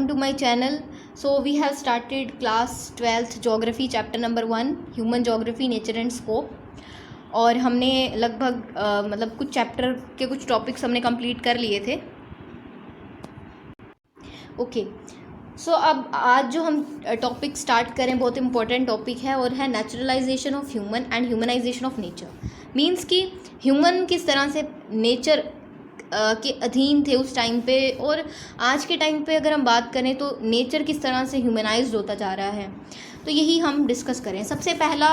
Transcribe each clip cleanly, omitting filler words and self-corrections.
welcome to my channel. So we have started class 12th geography chapter number 1 human geography nature and scope. और हमने लगभग मतलब कुछ chapter के कुछ टॉपिक्स हमने कंप्लीट कर लिए थे. ओके सो अब आज जो हम टॉपिक स्टार्ट करें बहुत इंपॉर्टेंट टॉपिक है और है naturalisation of human and humanisation of nature. Means कि ह्यूमन किस तरह से नेचर के अधीन थे उस टाइम पे, और आज के टाइम पे अगर हम बात करें तो नेचर किस तरह से ह्यूमनाइज्ड होता जा रहा है. तो यही हम डिस्कस करें. सबसे पहला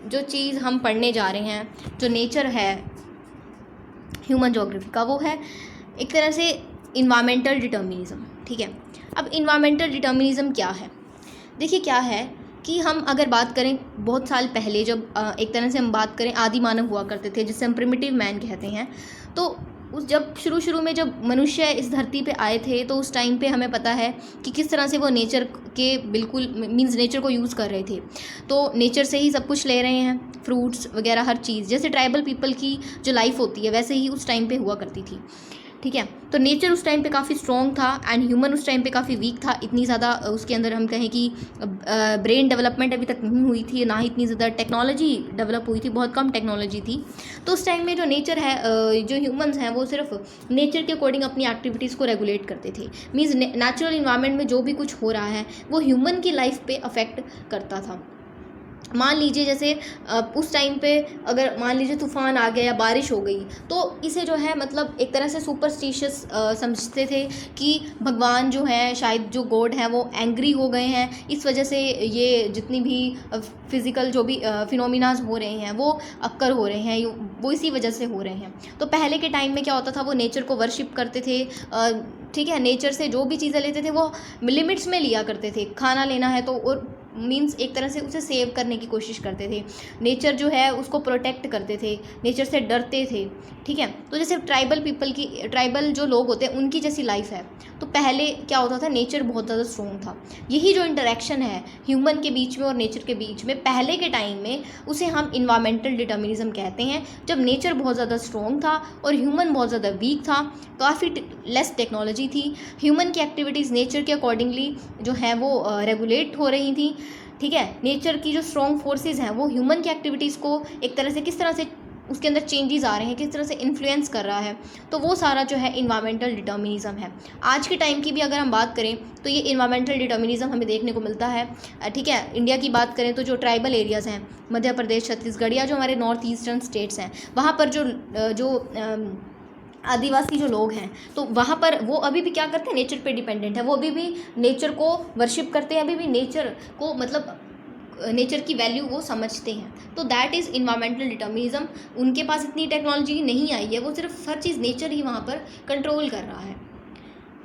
जो चीज़ हम पढ़ने जा रहे हैं जो नेचर है ह्यूमन ज्योग्राफी का, वो है एक तरह से इन्वायरमेंटल डिटर्मिनिज्म. ठीक है, अब इन्वायरमेंटल डिटर्मिनिज्म क्या है? देखिए क्या है कि हम अगर बात करें बहुत साल पहले, जब एक तरह से हम बात करें आदि मानव हुआ करते थे जिसे हम प्रिमिटिव मैन कहते हैं, तो उस जब शुरू में जब मनुष्य इस धरती पे आए थे तो उस टाइम पे हमें पता है कि किस तरह से वो नेचर के बिल्कुल मीन्स नेचर को यूज़ कर रहे थे. तो नेचर से ही सब कुछ ले रहे हैं, फ्रूट्स वगैरह हर चीज़. जैसे ट्राइबल पीपल की जो लाइफ होती है वैसे ही उस टाइम पे हुआ करती थी. ठीक है, तो नेचर उस टाइम पे काफ़ी स्ट्रॉन्ग था एंड ह्यूमन उस टाइम पे काफ़ी वीक था. इतनी ज़्यादा उसके अंदर हम कहें कि ब्रेन डेवलपमेंट अभी तक नहीं हुई थी, ना ही इतनी ज़्यादा टेक्नोलॉजी डेवलप हुई थी, बहुत कम टेक्नोलॉजी थी. तो उस टाइम में जो नेचर है, जो ह्यूमंस हैं, वो सिर्फ नेचर के अकॉर्डिंग अपनी एक्टिविटीज़ को रेगुलेट करते थे. मीन्स नेचुरल इन्वायरमेंट में जो भी कुछ हो रहा है वो ह्यूमन की लाइफ पे अफेक्ट करता था. मान लीजिए जैसे उस टाइम पे अगर मान लीजिए तूफ़ान आ गया या बारिश हो गई, तो इसे जो है मतलब एक तरह से सुपरस्टिशियस समझते थे कि भगवान जो है, शायद जो गॉड हैं वो एंग्री हो गए हैं, इस वजह से ये जितनी भी फिज़िकल जो भी फिनोमिनाज हो रहे हैं वो अक्कर हो रहे हैं, वो इसी वजह से हो रहे हैं. तो पहले के टाइम में क्या होता था, वो नेचर को वर्शिप करते थे. ठीक है, नेचर से जो भी चीज़ें लेते थे वो लिमिट्स में लिया करते थे. खाना लेना है तो और मीन्स एक तरह से उसे सेव करने की कोशिश करते थे. नेचर जो है उसको प्रोटेक्ट करते थे, नेचर से डरते थे. ठीक है, तो जैसे ट्राइबल जो लोग होते हैं उनकी जैसी लाइफ है. तो पहले क्या होता था, नेचर बहुत ज़्यादा स्ट्रॉन्ग था. यही जो इंटरेक्शन है ह्यूमन के बीच में और नेचर के बीच में पहले के टाइम में, उसे हम इन्वायरमेंटल डिटर्मिनिज्म कहते हैं. जब नेचर बहुत ज़्यादा स्ट्रॉन्ग था और ह्यूमन बहुत ज़्यादा वीक था, काफ़ी लेस टेक्नोलॉजी थी, ह्यूमन की एक्टिविटीज़ नेचर के अकॉर्डिंगली जो है वो रेगुलेट हो रही थी. ठीक है, नेचर की जो स्ट्रॉन्ग फोर्सेस हैं वो ह्यूमन की एक्टिविटीज़ को एक तरह से किस तरह से उसके अंदर चेंजेस आ रहे हैं, किस तरह से इन्फ्लुएंस कर रहा है, तो वो सारा जो है इन्वायरमेंटल डिटर्मिनिज्म है. आज के टाइम की भी अगर हम बात करें तो ये इन्वायरमेंटल डिटर्मिनिज्म हमें देखने को मिलता है. ठीक है, इंडिया की बात करें तो जो ट्राइबल एरियाज़ हैं, मध्य प्रदेश, छत्तीसगढ़ या जो हमारे नॉर्थ ईस्टर्न स्टेट्स हैं, वहाँ पर जो आदिवासी जो लोग हैं, तो वहाँ पर वो अभी भी क्या करते हैं, नेचर पे डिपेंडेंट है. वो अभी भी नेचर को वर्शिप करते हैं, अभी भी नेचर को मतलब नेचर की वैल्यू वो समझते हैं. तो दैट इज़ इन्वायरमेंटल डिटर्मिनिज्म. उनके पास इतनी टेक्नोलॉजी नहीं आई है, वो सिर्फ हर चीज़ नेचर ही वहाँ पर कंट्रोल कर रहा है.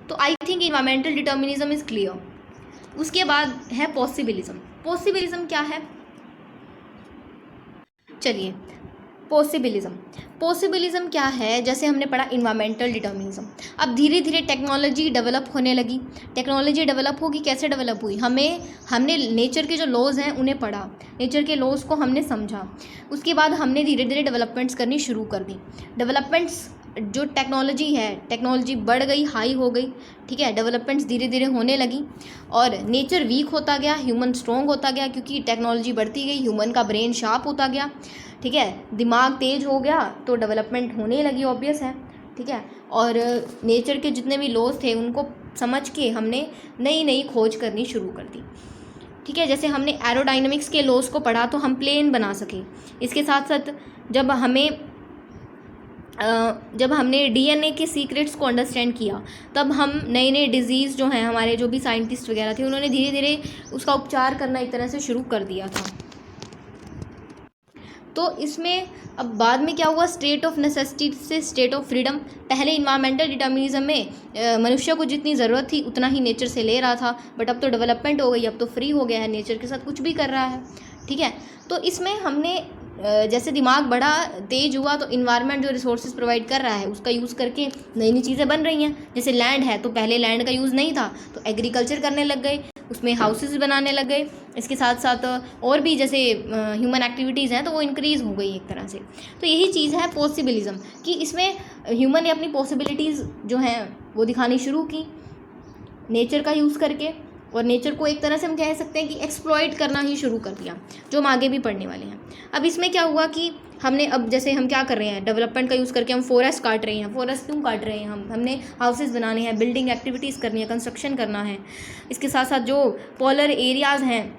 तो I think environmental determinism is clear. उसके बाद है पॉसिबिलिज्म. पॉसिबिलिज्म क्या है? चलिए, पॉसिबिलिज्म क्या है? जैसे हमने पढ़ा इन्वायरमेंटल डिटर्मिनिज्म. अब धीरे धीरे टेक्नोलॉजी डेवलप होने लगी. टेक्नोलॉजी डेवलप होगी, कैसे डेवलप हुई? हमने नेचर के जो लॉज हैं उन्हें पढ़ा, नेचर के लॉज को हमने समझा. उसके बाद हमने धीरे धीरे डेवलपमेंट्स करनी शुरू कर दी. डेवलपमेंट्स जो टेक्नोलॉजी बढ़ गई, हाई हो गई. ठीक है, डेवलपमेंट्स धीरे धीरे होने लगी और नेचर वीक होता गया, ह्यूमन स्ट्रॉन्ग होता गया, क्योंकि टेक्नोलॉजी बढ़ती गई, ह्यूमन का ब्रेन शार्प होता गया. ठीक है, दिमाग तेज हो गया तो डेवलपमेंट होने लगी, ऑब्वियस है. ठीक है, और नेचर के जितने भी लॉज थे उनको समझ के हमने नई नई खोज करनी शुरू कर दी. ठीक है, जैसे हमने एरोडायनेमिक्स के लॉज को पढ़ा तो हम प्लेन बना सके. इसके साथ साथ जब हमने डीएनए के सीक्रेट्स को अंडरस्टैंड किया, तब हम नए नए डिजीज़ जो हैं, हमारे जो भी साइंटिस्ट वगैरह थे, उन्होंने धीरे धीरे उसका उपचार करना एक तरह से शुरू कर दिया था. तो इसमें अब बाद में क्या हुआ, स्टेट ऑफ नेसेसिटी से स्टेट ऑफ फ्रीडम. पहले इन्वायरमेंटल डिटर्मिनिज्म में मनुष्य को जितनी ज़रूरत थी उतना ही नेचर से ले रहा था, बट अब तो डेवलपमेंट हो गई, अब तो फ्री हो गया है, नेचर के साथ कुछ भी कर रहा है. ठीक है, तो इसमें हमने जैसे दिमाग बड़ा तेज हुआ तो इन्वायरमेंट जो रिसोर्सेज प्रोवाइड कर रहा है उसका यूज़ करके नई नई चीज़ें बन रही हैं. जैसे लैंड है तो पहले लैंड का यूज़ नहीं था तो एग्रीकल्चर करने लग गए, उसमें हाउसेस बनाने लग गए. इसके साथ साथ और भी जैसे ह्यूमन एक्टिविटीज़ हैं तो वो इंक्रीज़ हो गई एक तरह से. तो यही चीज़ है पॉसिबिलिज्म, कि इसमें ह्यूमन ने अपनी पॉसिबिलिटीज़ जो हैं वो दिखानी शुरू की. नेचर का यूज़ करके, और नेचर को एक तरह से हम कह सकते हैं कि एक्सप्लॉइट करना ही शुरू कर दिया, जो हम आगे भी पढ़ने वाले हैं। अब इसमें क्या हुआ कि हमने, अब जैसे हम क्या कर रहे हैं, डेवलपमेंट का यूज़ करके हम फॉरेस्ट काट रहे हैं। फॉरेस्ट क्यों काट रहे हैं? हमने हाउसेस बनाने हैं, बिल्डिंग एक्टिविटीज़ करनी है, कंस्ट्रक्शन करना है। इसके साथ साथ जो पोलर एरियाज़ हैं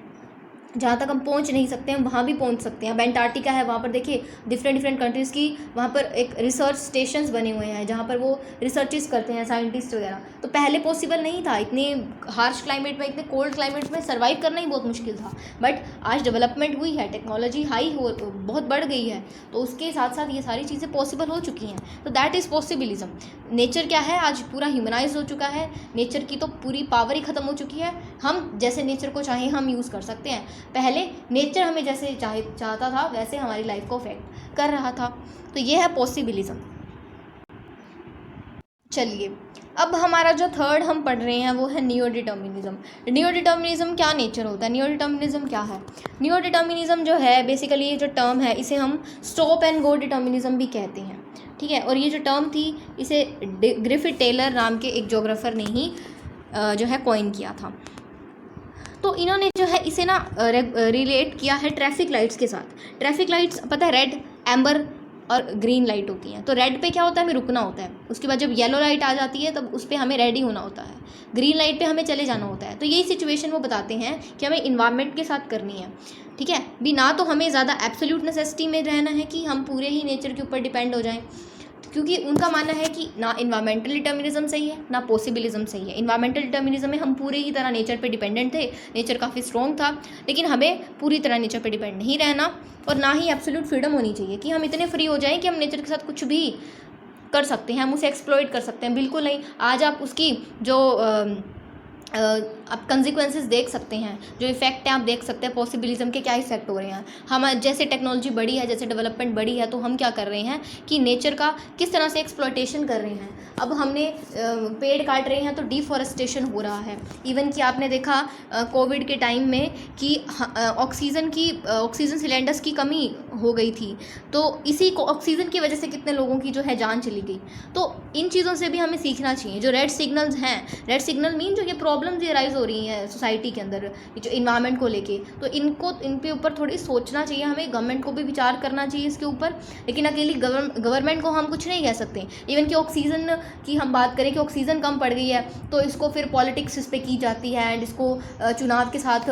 जहाँ तक हम पहुँच नहीं सकते हैं वहाँ भी पहुँच सकते हैं। अब एंटार्क्टिका है, वहाँ पर देखिए डिफरेंट कंट्रीज़ की वहाँ पर एक रिसर्च स्टेशंस बने हुए हैं जहाँ पर वो रिसर्चेस करते हैं साइंटिस्ट वगैरह। तो पहले पॉसिबल नहीं था, इतने हार्श क्लाइमेट में, इतने कोल्ड क्लाइमेट में सर्वाइव करना ही बहुत मुश्किल था। बट आज डेवलपमेंट हुई है, टेक्नोलॉजी बहुत बढ़ गई है, तो उसके साथ साथ ये सारी चीज़ें पॉसिबल हो चुकी हैं। तो दैट इज़ पॉसिबिलिज्म। नेचर क्या है, आज पूरा ह्यूमनाइज हो चुका है, नेचर की तो पूरी पावर ही ख़त्म हो चुकी है। हम जैसे नेचर को चाहें हम यूज़ कर सकते हैं। पहले नेचर हमें जैसे चाहता था वैसे हमारी लाइफ को अफेक्ट कर रहा था। तो ये है पॉसिबिलिज्म। चलिए, अब हमारा जो थर्ड हम पढ़ रहे हैं वो है नियो डिटर्मिनिज्म। नियो डिटर्मिनिज्म क्या नेचर होता है, नियो डिटर्मिनिज्म क्या है? नियो डिटर्मिनिज्म जो है बेसिकली ये जो टर्म है इसे हम स्टॉप एंड गो डिटर्मिनिज्म भी कहते हैं, ठीक है। और ये जो टर्म थी इसे ग्रिफिथ टेलर नाम के एक ज्योग्राफर ने ही जो है कॉइन किया था। तो इन्होंने जो है इसे ना रिलेट किया है ट्रैफिक लाइट्स के साथ। ट्रैफिक लाइट्स पता है रेड, एम्बर और ग्रीन लाइट होती हैं। तो रेड पे क्या होता है, हमें रुकना होता है। उसके बाद जब येलो लाइट आ जाती है तब उस पर हमें रेडी होना होता है। ग्रीन लाइट पे हमें चले जाना होता है। तो यही सिचुएशन वो बताते हैं कि हमें इन्वायरमेंट के साथ करनी है, ठीक है। भी ना तो हमें ज़्यादा एब्सोल्यूट नेसेसिटी में रहना है कि हम पूरे ही नेचर के ऊपर डिपेंड हो जाएं, क्योंकि उनका मानना है कि ना इन्वायरमेंटल डिटर्मिनिज्म सही है ना पॉसिबिलिज्म सही है। इन्वायरमेंटल डिटर्मिनिज्म में हम पूरे ही तरह नेचर पे डिपेंडेंट थे, नेचर काफ़ी स्ट्रॉन्ग था, लेकिन हमें पूरी तरह नेचर पे डिपेंड नहीं रहना, और ना ही एब्सोल्यूट फ्रीडम होनी चाहिए कि हम इतने फ्री हो जाएं कि हम नेचर के साथ कुछ भी कर सकते हैं, हम उसे एक्सप्लॉइट कर सकते हैं। बिल्कुल नहीं। आज आप उसकी जो आप कंसिक्वेंसेस देख सकते हैं, जो इफेक्ट है आप देख सकते हैं पॉसिबिलिज्म के क्या इफेक्ट हो रहे हैं। हम जैसे टेक्नोलॉजी बढ़ी है, जैसे डेवलपमेंट बढ़ी है, तो हम क्या कर रहे हैं कि नेचर का किस तरह से एक्सप्लॉइटेशन कर रहे हैं। अब हमने पेड़ काट रहे हैं तो डिफॉरेस्टेशन हो रहा है। इवन कि आपने देखा कोविड के टाइम में कि ऑक्सीजन सिलेंडर्स की कमी हो गई थी, तो इसी को ऑक्सीजन की वजह से कितने लोगों की जो है जान चली गई। तो इन चीज़ों से भी हमें सीखना चाहिए। जो रेड सिग्नल्स हैं, रेड सिग्नल मीन जो ये प्रॉब्लम्स ये राइज हो रही हैं सोसाइटी के अंदर, जो इन्वायरमेंट को लेके, तो इन पे ऊपर थोड़ी सोचना चाहिए हमें। गवर्नमेंट को भी विचार करना चाहिए इसके ऊपर, लेकिन अकेली गवर्नमेंट को हम कुछ नहीं कह सकते। इवन कि ऑक्सीजन की हम बात करें कि ऑक्सीजन कम पड़ गई है तो इसको फिर पॉलिटिक्स इस पर की जाती है, एंड इसको चुनाव के साथ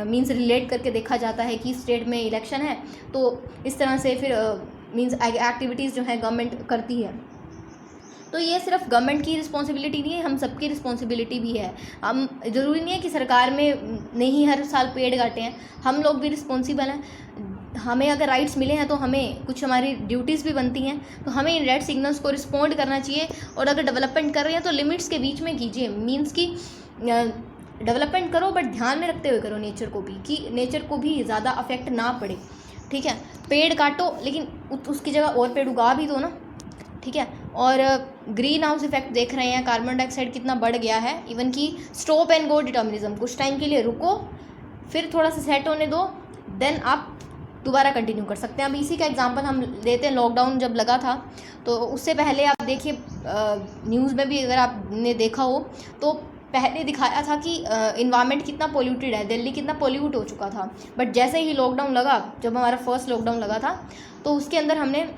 मीन्स रिलेट करके देखा जाता है कि स्टेट में इलेक्शन है, तो इस तरह से फिर मीन्स एक्टिविटीज़ जो है गवर्नमेंट करती है। तो ये सिर्फ गवर्नमेंट की रिस्पॉन्सिबिलिटी नहीं है, हम सबकी रिस्पॉन्सिबिलिटी भी है। हम ज़रूरी नहीं है कि सरकार में नहीं हर साल पेड़ काटे हैं, हम लोग भी रिस्पॉन्सिबल हैं। हमें अगर राइट्स मिले हैं तो हमें कुछ हमारी ड्यूटीज़ भी बनती हैं, तो हमें इन रेड सिग्नल्स को रिस्पॉन्ड करना चाहिए। और अगर डेवलपमेंट कर रहे हैं तो लिमिट्स के बीच में कीजिए, मीन्स कि डेवलपमेंट करो बट ध्यान में रखते हुए करो नेचर को भी, कि नेचर को भी ज़्यादा अफेक्ट ना पड़े, ठीक है। पेड़ काटो लेकिन उसकी जगह और पेड़ उगा भी दो ना, ठीक है। और ग्रीन हाउस इफेक्ट देख रहे हैं, कार्बन डाइऑक्साइड कितना बढ़ गया है। इवन कि स्टॉप एंड गो डिटर्मिनिज्म, कुछ टाइम के लिए रुको, फिर थोड़ा सा सेट होने दो, देन आप दोबारा कंटिन्यू कर सकते हैं। अब इसी का एग्जांपल हम लेते हैं, लॉकडाउन जब लगा था तो उससे पहले आप देखिए न्यूज़ में भी अगर आपने देखा हो तो पहले दिखाया था कि इन्वायरमेंट कितना पोल्यूटेड है, दिल्ली कितना पोल्यूट हो चुका था। बट जैसे ही लॉकडाउन लगा, जब हमारा फर्स्ट लॉकडाउन लगा था, तो उसके अंदर हमने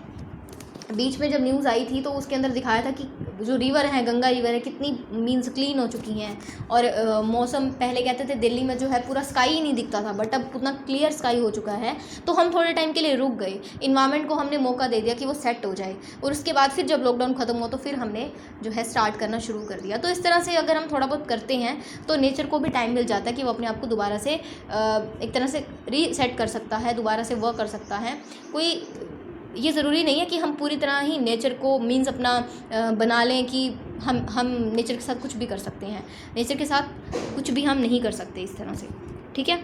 बीच में जब न्यूज़ आई थी तो उसके अंदर दिखाया था कि जो रिवर है, गंगा रिवर है, कितनी मीन्स क्लीन हो चुकी हैं। और मौसम पहले कहते थे दिल्ली में जो है पूरा स्काई ही नहीं दिखता था, बट अब उतना क्लियर स्काई हो चुका है। तो हम थोड़े टाइम के लिए रुक गए, इन्वायरमेंट को हमने मौका दे दिया कि वो सेट हो जाए। और उसके बाद फिर जब लॉकडाउन ख़त्म हुआ तो फिर हमने जो है स्टार्ट करना शुरू कर दिया। तो इस तरह से अगर हम थोड़ा बहुत करते हैं तो नेचर को भी टाइम मिल जाता है कि वो अपने आप को दोबारा से एक तरह से रीसेट कर सकता है, दोबारा से वर्क कर सकता है। कोई ये ज़रूरी नहीं है कि हम पूरी तरह ही नेचर को मीन्स अपना बना लें कि हम नेचर के साथ कुछ भी कर सकते हैं। नेचर के साथ कुछ भी हम नहीं कर सकते इस तरह से, ठीक है।